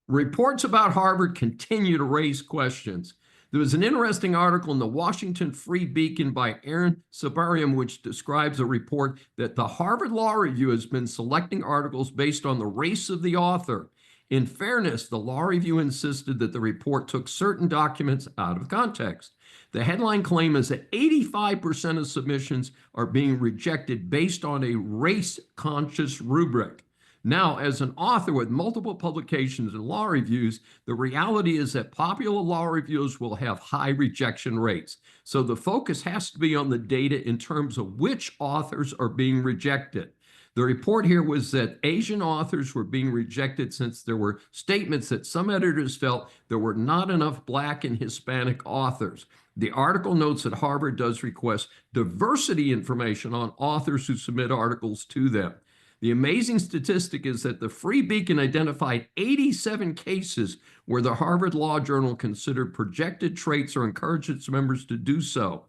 Reports about Harvard continue to raise questions. There was an interesting article in the Washington Free Beacon by Aaron Sabarium, which describes a report that the Harvard Law Review has been selecting articles based on the race of the author. In fairness, the Law Review insisted that the report took certain documents out of context. The headline claim is that 85% of submissions are being rejected based on a race-conscious rubric. Now, as an author with multiple publications and law reviews, the reality is that popular law reviews will have high rejection rates. So the focus has to be on the data in terms of which authors are being rejected. The report here was that Asian authors were being rejected since there were statements that some editors felt there were not enough Black and Hispanic authors. The article notes that Harvard does request diversity information on authors who submit articles to them. The amazing statistic is that the Free Beacon identified 87 cases where the Harvard Law Journal considered projected traits or encouraged its members to do so.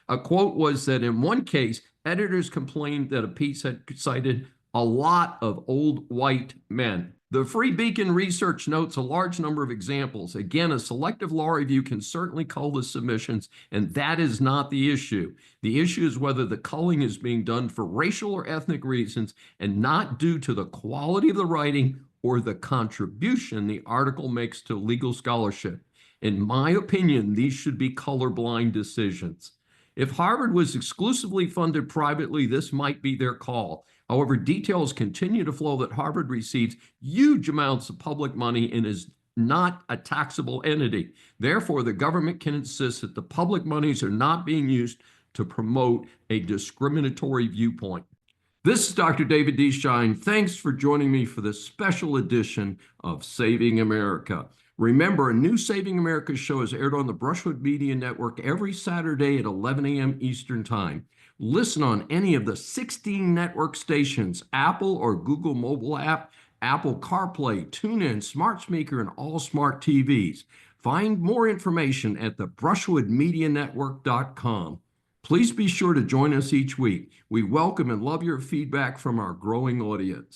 A quote was that in one case, editors complained that a piece had cited a lot of old white men. The Free Beacon research notes a large number of examples. Again, a selective law review can certainly cull the submissions, and that is not the issue. The issue is whether the culling is being done for racial or ethnic reasons and not due to the quality of the writing or the contribution the article makes to legal scholarship. In my opinion, these should be colorblind decisions. If Harvard was exclusively funded privately, this might be their call. However, details continue to flow that Harvard receives huge amounts of public money and is not a taxable entity. Therefore, the government can insist that the public monies are not being used to promote a discriminatory viewpoint. This is Dr. David D. Schein. Thanks for joining me for this special edition of Saving America. Remember, a new Saving America show is aired on the Brushwood Media Network every Saturday at 11 a.m. Eastern Time. Listen on any of the 16 network stations, Apple or Google mobile app, Apple CarPlay, TuneIn, Smart Speaker, and all smart TVs. Find more information at the brushwoodmedianetwork.com. Please be sure to join us each week. We welcome and love your feedback from our growing audience.